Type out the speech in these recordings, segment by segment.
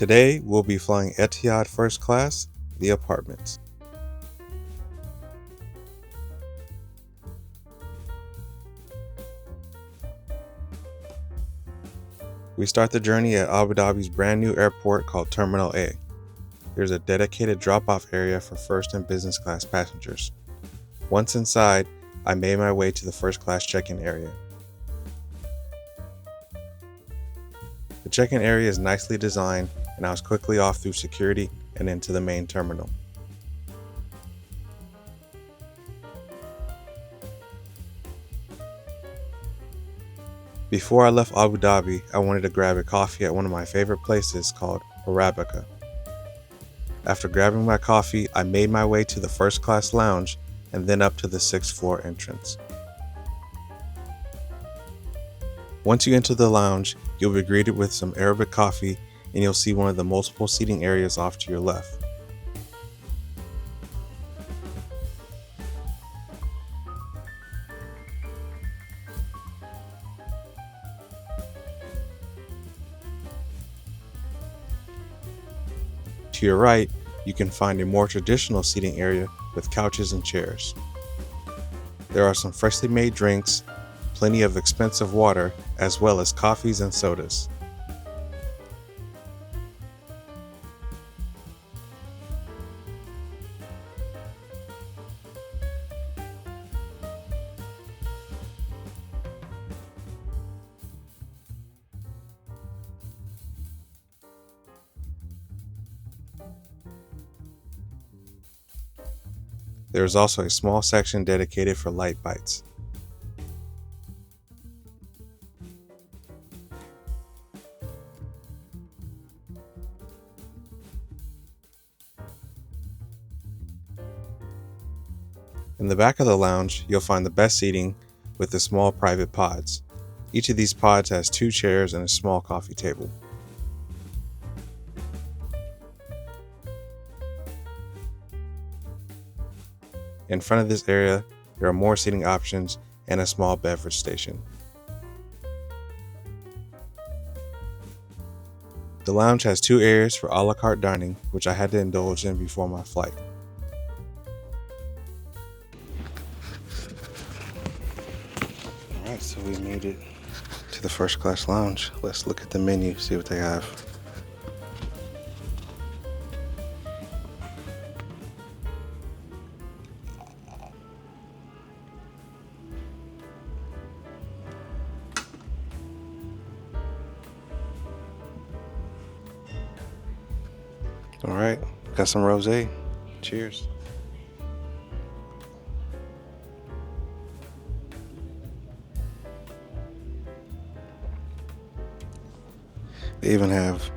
Today, we'll be flying Etihad First Class, the apartments. We start the journey at Abu Dhabi's brand new airport called Terminal A. There's a dedicated drop-off area for first and business class passengers. Once inside, I made my way to the first class check-in area. The check-in area is nicely designed, and I was quickly off through security and into the main terminal. Before I left Abu Dhabi, I wanted to grab a coffee at one of my favorite places called Arabica. After grabbing my coffee, I made my way to the first class lounge and then up to the 6th floor entrance. Once you enter the lounge, you'll be greeted with some Arabic coffee and you'll see one of the multiple seating areas off to your left. To your right, you can find a more traditional seating area with couches and chairs. There are some freshly made drinks, plenty of expensive water, as well as coffees and sodas. There is also a small section dedicated for light bites. In the back of the lounge, you'll find the best seating with the small private pods. Each of these pods has 2 chairs and a small coffee table. In front of this area, there are more seating options and a small beverage station. The lounge has 2 areas for a la carte dining, which I had to indulge in before my flight. Alright, so we made it to the first class lounge. Let's look at the menu, see what they have. All right, got some rosé. Cheers. They even have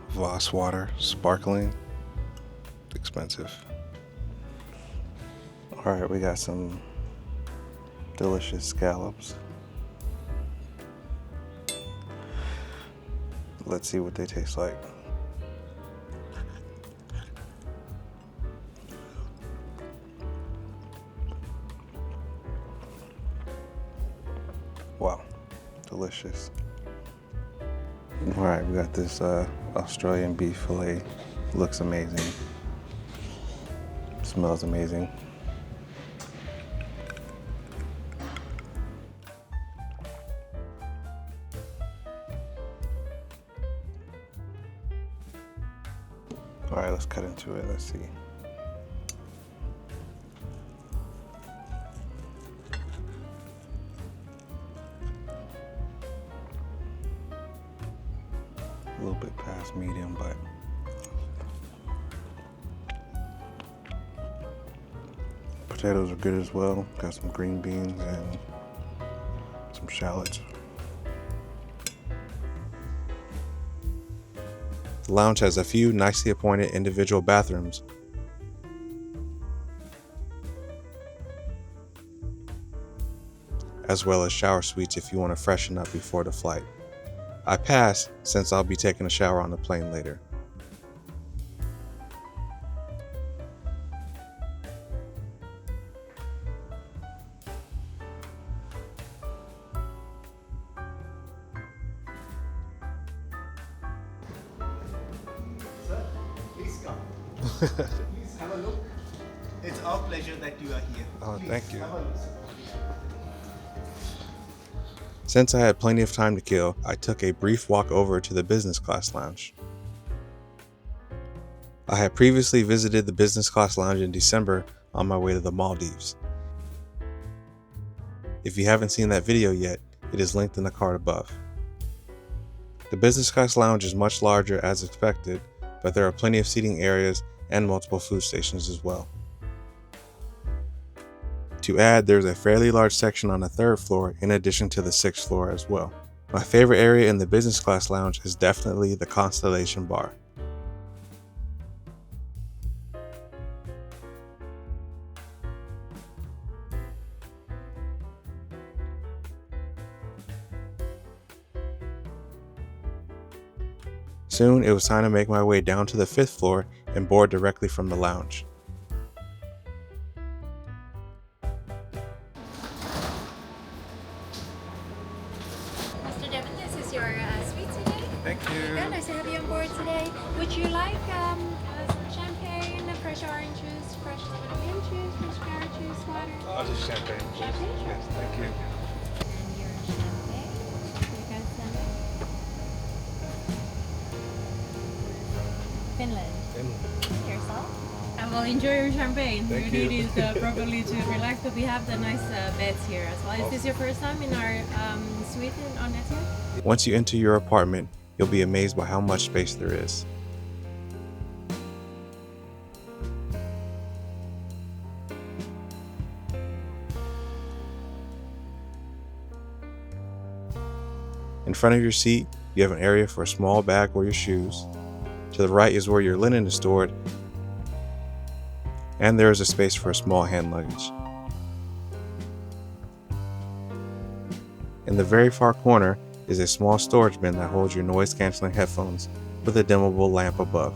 Voss water, sparkling. Expensive. All right, we got some delicious scallops. Let's see what they taste like. Wow, delicious. All right, we got this Australian beef fillet. Looks amazing. Smells amazing. All right, let's cut into it. Let's see. A little bit past medium, but potatoes are good as well. Got some green beans and some shallots. The lounge has a few nicely appointed individual bathrooms, as well as shower suites if you want to freshen up before the flight. I passed since I'll be taking a shower on the plane later. Please have a look. It's our pleasure that you are here. Oh, Please, thank you. have a look, sir. Since I had plenty of time to kill, I took a brief walk over to the business class lounge. I had previously visited the business class lounge in December on my way to the Maldives. If you haven't seen that video yet, it is linked in the card above. The business class lounge is much larger as expected, but there are plenty of seating areas and multiple food stations as well. To add, there's a fairly large section on the 3rd floor in addition to the 6th floor as well. My favorite area in the business class lounge is definitely the Constellation Bar. Soon it was time to make my way down to the 5th floor and board directly from the lounge. Mr. Devon, this is your suite today. Thank you. Nice to have you on board today. Would you like some champagne, fresh orange juice, fresh lemon juice, fresh carrot juice, water? I'll just champagne. Champagne? Yes, thank you. And your champagne. You guys send it? Finland. Yourself? Well, enjoy your champagne. Thank you you. need it properly to relax, but we have the nice beds here as well. Is this your first time in our suite on Etihad? Once you enter your apartment, you'll be amazed by how much space there is. In front of your seat, you have an area for a small bag or your shoes. To the right is where your linen is stored, and there is a space for a small hand luggage. In the very far corner is a small storage bin that holds your noise-canceling headphones with a dimmable lamp above.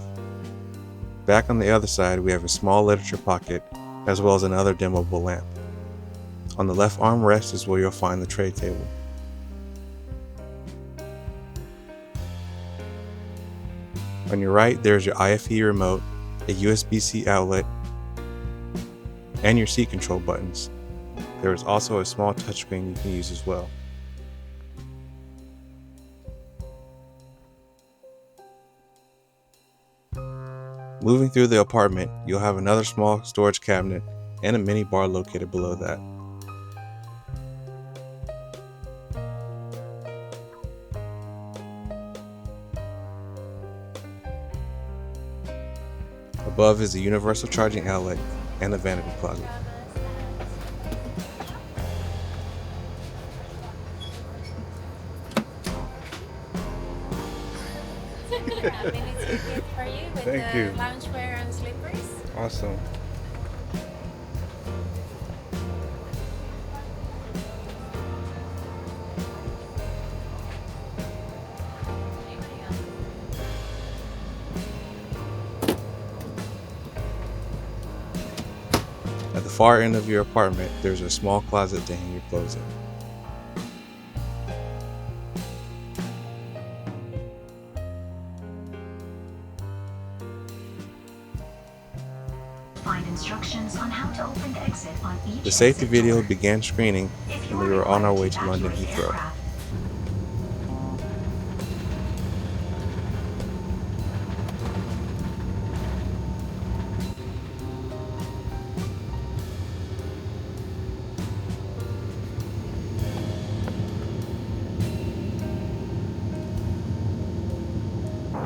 Back on the other side, we have a small literature pocket as well as another dimmable lamp. On the left armrest is where you'll find the tray table. On your right, there's your IFE remote, a USB-C outlet, and your seat control buttons. There is also a small touchscreen you can use as well. Moving through the apartment, you'll have another small storage cabinet and a mini bar located below that. Above is a universal charging outlet and a vanity closet. Mini ticket for you with Thank the you. loungewear and slippers. Awesome. At the far end of your apartment, there's a small closet to hang your clothes in. Find instructions on how to open the exit on each The safety exit video door. began screening If and you we are were on our required way to to London evacuate the Heathrow. aircraft,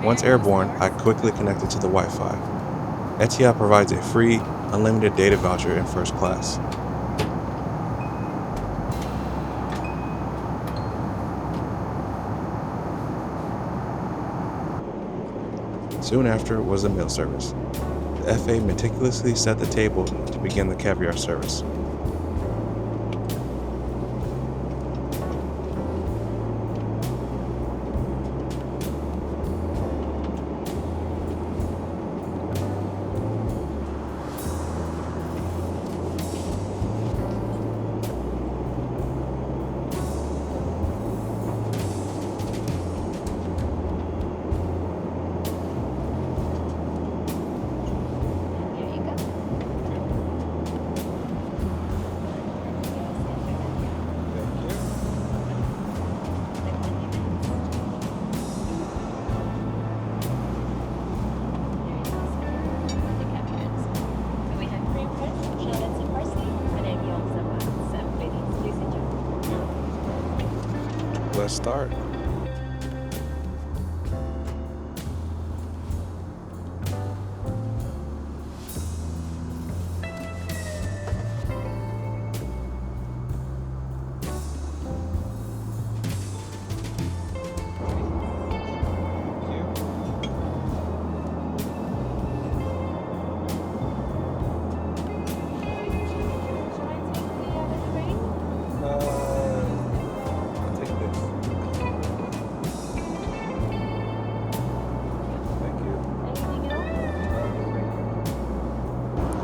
Once airborne, I quickly connected to the Wi-Fi. Etihad provides a free, unlimited data voucher in first class. Soon after was the meal service. The FA meticulously set the table to begin the caviar service. let's start.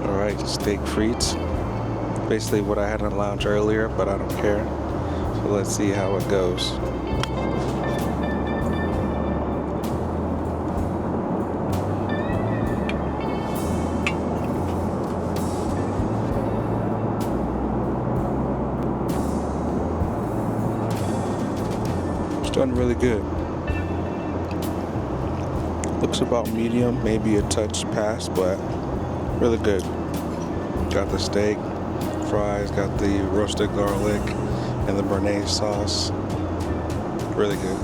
Alright, steak frites. Basically what I had in the lounge earlier, but I don't care. So let's see how it goes. It's done really good. Looks about medium, maybe a touch past, but really good. Got the steak, fries, got the roasted garlic, and the béarnaise sauce. Really good.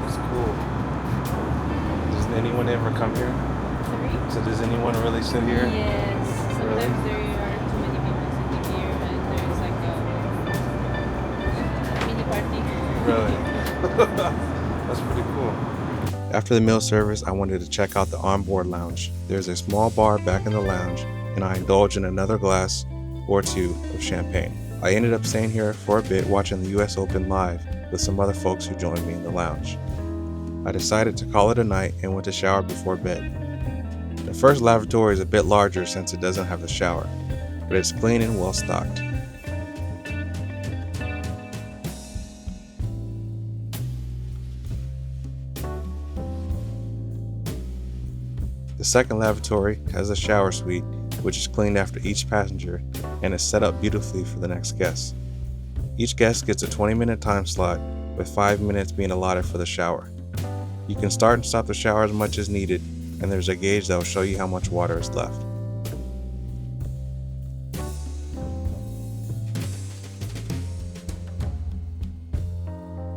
It's cool. Does anyone ever come here? Sorry? So does anyone really sit here? Yes. Sometimes Really? there are too many people sitting here and there's like a mini party. Really? That's pretty cool. After the meal service, I wanted to check out the Onboard Lounge. There's a small bar back in the lounge, and I indulged in another glass or two of champagne. I ended up staying here for a bit watching the US Open live with some other folks who joined me in the lounge. I decided to call it a night and went to shower before bed. The first lavatory is a bit larger since it doesn't have a shower, but it's clean and well stocked. The second lavatory has a shower suite, which is cleaned after each passenger and is set up beautifully for the next guest. Each guest gets a 20-minute time slot, with 5 minutes being allotted for the shower. You can start and stop the shower as much as needed, and there's a gauge that will show you how much water is left.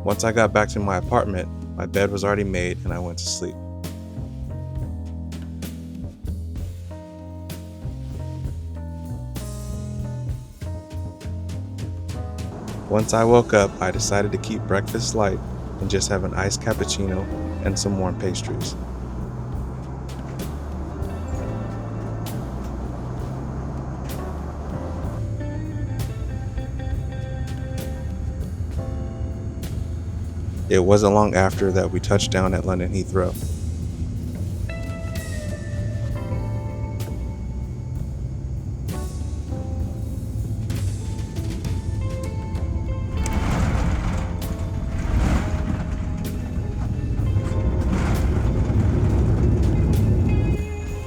Once I got back to my apartment, my bed was already made and I went to sleep. Once I woke up, I decided to keep breakfast light and just have an iced cappuccino and some warm pastries. It wasn't long after that we touched down at London Heathrow.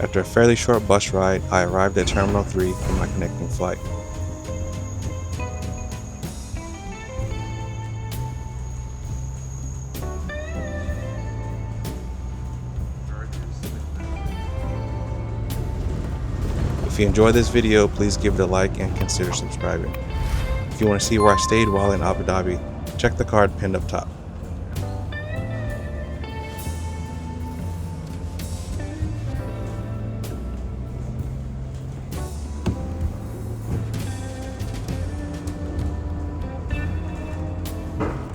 After a fairly short bus ride, I arrived at Terminal 3 for my connecting flight. If you enjoyed this video, please give it a like and consider subscribing. If you want to see where I stayed while in Abu Dhabi, check the card pinned up top.